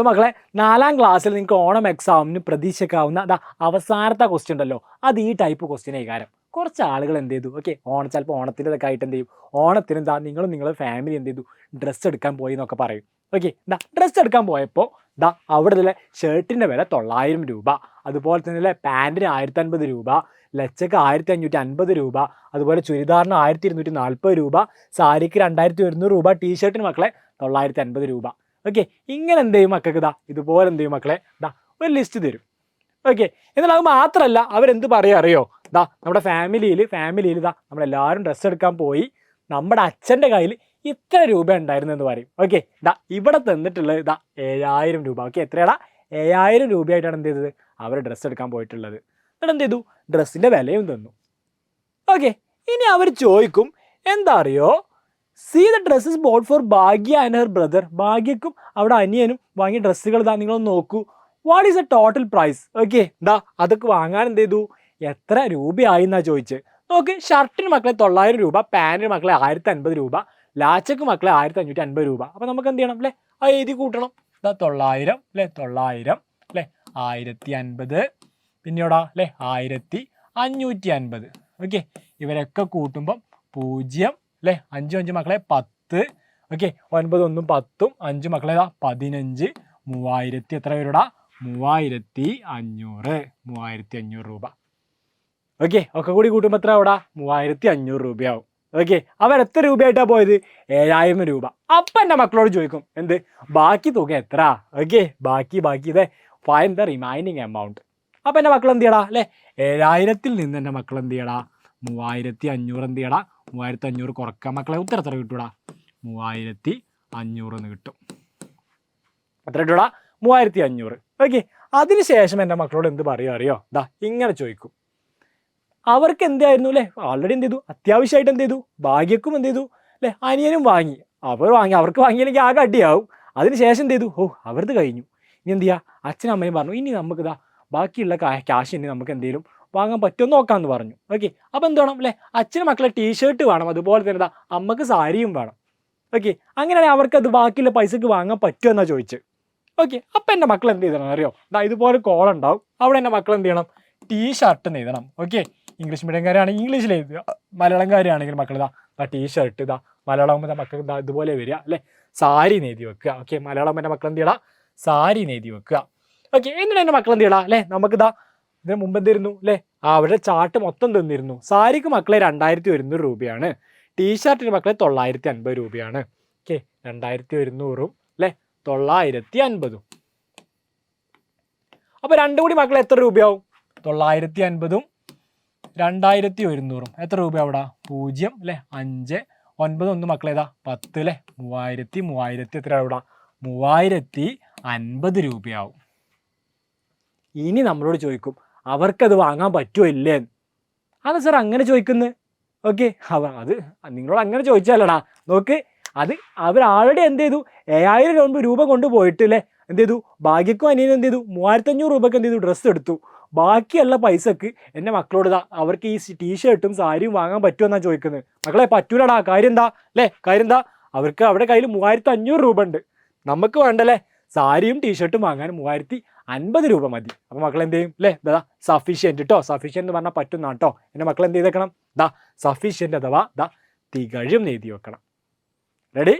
So മക്കളെ 4ാം ക്ലാസ്സിൽ നിങ്ങൾക്ക് ഓണം എക്സാമിന് പ്രതീക്ഷിക്കാവുന്ന അവസാനത്തെ ക്വസ്റ്റ്യൻ ഉണ്ടല്ലോ, അത് ഈ ടൈപ്പ് ക്വസ്റ്റ്യൻ ആയിക്കാരം. കുറച്ച് ആളുകൾ എന്ത് ചെയ്തു, ഓക്കെ, ചിലപ്പോൾ ഓണത്തിൻ്റെതൊക്കെ ആയിട്ട് എന്ത് ചെയ്യും, ഓണത്തിന് നിങ്ങളും നിങ്ങളുടെ ഫാമിലി എന്ത് ചെയ്തു, ഡ്രസ്സ് എടുക്കാൻ പോയി എന്നൊക്കെ പറയും. ഓക്കെ, ഡ്രസ്സ് എടുക്കാൻ പോയപ്പോൾ അവിടെ ഷർട്ടിൻ്റെ വില 900 രൂപ, അതുപോലെ തന്നെ പാൻറ്റിന് 1050 രൂപ, ലച്ചക്ക് 1550 രൂപ, അതുപോലെ ചുരിദാറിന് 1240 രൂപ, സാരിക്ക് 2100 രൂപ, ടീഷർട്ടിന് മക്കളെ 950 രൂപ. ഓക്കെ, ഇങ്ങനെ എന്ത് ചെയ്യും മക്കൾക്ക് ഇതുപോലെ എന്ത് ചെയ്യും മക്കളെ, ഒരു ലിസ്റ്റ് തരും. ഓക്കെ, എന്നാൽ അത് മാത്രമല്ല അവരെന്ത് പറയുക അറിയോ, നമ്മുടെ ഫാമിലിയിൽ നമ്മളെല്ലാവരും ഡ്രസ്സ് എടുക്കാൻ പോയി, നമ്മുടെ അച്ഛൻ്റെ കയ്യിൽ ഇത്ര രൂപ ഉണ്ടായിരുന്നു എന്ന് പറയും. ഓക്കെ, ഇവിടെ തന്നിട്ടുള്ളത് 7000 രൂപ. ഓക്കെ, എത്രയാടാ, 7000 രൂപയായിട്ടാണ് എന്ത് ചെയ്തത്, അവർ ഡ്രസ്സ് എടുക്കാൻ പോയിട്ടുള്ളത്. എന്നിട്ട് എന്ത് ചെയ്തു, ഡ്രസ്സിൻ്റെ വിലയും തന്നു. ഓക്കെ, ഇനി അവർ ചോദിക്കും എന്താ അറിയോ, see the dresses bought for Bhagya and her brother. ഭാഗ്യക്കും അവിടെ അനിയനും വാങ്ങിയ ഡ്രസ്സുകൾ നിങ്ങളൊന്ന് നോക്കൂ. What is a total price? Okay, അതൊക്കെ വാങ്ങാൻ എന്ത് ചെയ്തു, എത്ര രൂപയായി എന്നാ ചോദിച്ചത്. നോക്ക്, ഷർട്ടിന് മക്കളെ 900 രൂപ, പാൻറ്റിന് മക്കളെ 1050 രൂപ, ലാച്ചക്ക് മക്കളെ 1550 രൂപ. അപ്പം നമുക്ക് എന്ത് ചെയ്യണം അല്ലേ, ആ എഴുതി കൂട്ടണം. 900 അല്ലേ, 900 അല്ലേ, 1050, പിന്നെയോടാ അല്ലേ 1550. ഓക്കെ, ഇവരൊക്കെ കൂട്ടുമ്പം 0 അല്ലേ, 5 5 മക്കളെ 10. ഓക്കെ, 9 1 10, 5 മക്കളെ 15, 3000 എത്ര പേരുടാ, 3500 രൂപ. ഓക്കെ, ഒക്കെ കൂടി കൂട്ടുമ്പോൾ എത്ര അവിടെ 3500 രൂപയാവും. ഓക്കെ, അവർ എത്ര രൂപയായിട്ടാണ് പോയത്, 7000 രൂപ. അപ്പം എൻ്റെ മക്കളോട് ചോദിക്കും എന്ത്, ബാക്കി തുക എത്ര? ഓക്കെ, ബാക്കി ഇതേ ഫൈൻഡ് ദ റിമൈനിങ് എമൗണ്ട്. അപ്പം എൻ്റെ മക്കൾ എന്ത് ചെയ്യടാ അല്ലേ, 7000 നിന്ന് എൻ്റെ മക്കൾ എന്ത് ചെയ്യടാ, 3500 എന്ത് ചെയ്യടാ, 3500 കുറക്കാം മക്കളെ, ഉത്തരം എത്ര കിട്ടൂടാ, 3500 എന്ന് കിട്ടും. എത്ര കിട്ടൂടാ, 3500. ഓക്കെ, അതിനുശേഷം എൻ്റെ മക്കളോട് എന്ത് പറയുക അറിയോ, ഇങ്ങനെ ചോദിക്കും. അവർക്ക് എന്തായിരുന്നു അല്ലേ, ഓൾറെഡി എന്ത് ചെയ്തു, അത്യാവശ്യമായിട്ട് എന്ത് ചെയ്തു, ഭാഗ്യക്കും എന്ത് ചെയ്തു അല്ലേ, അനിയനും വാങ്ങി, അവർക്ക് വാങ്ങിയില്ലെങ്കിൽ ആകെ അടിയാവും. അതിനുശേഷം എന്ത് ചെയ്തു, അവർക്ക് കഴിഞ്ഞു. ഇനി എന്ത് ചെയ്യുക, അച്ഛനും അമ്മയും പറഞ്ഞു ഇനി നമുക്ക് ബാക്കിയുള്ള ക്യാഷ് ഇനി നമുക്ക് എന്തെങ്കിലും വാങ്ങാൻ പറ്റുമെന്ന് നോക്കാമെന്ന് പറഞ്ഞു. ഓക്കെ, അപ്പോൾ എന്ത് വേണം അല്ലേ, അച്ഛനും മക്കളെ ടീഷർട്ട് വേണം, അതുപോലെ തന്നെ അമ്മക്ക് സാരിയും വേണം. ഓക്കെ, അങ്ങനെയാണെങ്കിൽ അവർക്കത് ബാക്കിയുള്ള പൈസക്ക് വാങ്ങാൻ പറ്റുമെന്നാണ് ചോദിച്ചത്. ഓക്കെ, അപ്പം എൻ്റെ മക്കൾ എന്ത് ചെയ്യണം അറിയോ, ഇതുപോലെ കോളുണ്ടാവും, അവിടെ എൻ്റെ മക്കൾ എന്ത് ചെയ്യണം, ടീഷർട്ട് എഴുതണം. ഓക്കെ, ഇംഗ്ലീഷ് മീഡിയംകാരാണെങ്കിൽ ഇംഗ്ലീഷിൽ എഴുതുക, മലയാളംകാരാണെങ്കിൽ മക്കൾ ടീഷർട്ട് മലയാളം മക്കൾ ഇതുപോലെ വരിക അല്ലേ, സാരി നെയ്തി വെക്കുക. ഓക്കെ, മലയാളം എൻ്റെ മക്കൾ എന്ത് ചെയ്യണം, സാരി നെയ്തി വെക്കുക. ഓക്കെ, എന്നിട്ട് എൻ്റെ മക്കൾ എന്ത് ചെയ്യണം അല്ലേ, നമുക്ക് ഇതിന് മുമ്പ് എന്തിരുന്നു അല്ലേ, അവരുടെ ചാർട്ട് മൊത്തം തന്നിരുന്നു. സാരിക്ക് മക്കളെ 2100 രൂപയാണ്, ടീഷർട്ടിന് മക്കളെ 950 രൂപയാണ്. ഓക്കെ, 2100 അല്ലേ, 950. അപ്പോൾ രണ്ടും കൂടി മക്കളെ എത്ര രൂപയാവും, 950 2100 എത്ര രൂപ അവിടെ, 0 അല്ലേ, 5 9 1 മക്കളേതാ 10 അല്ലേ, 3000 എത്ര അവിടെ, 3050 രൂപയാവും. ഇനി നമ്മളോട് ചോദിക്കും അവർക്കത് വാങ്ങാൻ പറ്റുമോ ഇല്ലേ, അത് സാർ അങ്ങനെ ചോദിക്കുന്നത്. ഓക്കെ, അത് നിങ്ങളോട് അങ്ങനെ ചോദിച്ചാലടാ, നോക്ക്, അത് അവർ ആൾറെഡി എന്ത് ചെയ്തു, 7000 രൂപ കൊണ്ടുപോയിട്ട് അല്ലേ എന്ത് ചെയ്തു, ഭാഗ്യക്കും അനിയനും എന്ത് ചെയ്തു, 3500 രൂപയ്ക്ക് എന്ത് ചെയ്തു, ഡ്രസ്സ് എടുത്തു. ബാക്കിയുള്ള പൈസക്ക് എൻ്റെ മക്കളോട് അവർക്ക് ഈ ടീഷർട്ടും സാരിയും വാങ്ങാൻ പറ്റുമെന്നാണ് ചോദിക്കുന്നത്. മക്കളെ പറ്റൂലടാ, കാര്യം എന്താ, അവർക്ക് അവിടെ കയ്യിൽ 3500 രൂപ ഉണ്ട്, നമുക്ക് വേണ്ടല്ലേ സാരിയും ടീഷർട്ടും വാങ്ങാൻ 3050 രൂപ മതി. അപ്പോൾ മക്കൾ എന്ത് ചെയ്യും അല്ലേ, സഫീഷ്യൻറ്റ് കേട്ടോ, സഫീഷ്യൻ്റ് എന്ന് പറഞ്ഞാൽ പറ്റുന്ന കേട്ടോ. എൻ്റെ മക്കൾ എന്ത് ചെയ്തേക്കണം, സഫീഷ്യൻ്റ് അഥവാ തികഴും എഴുതി വെക്കണം. റെഡി?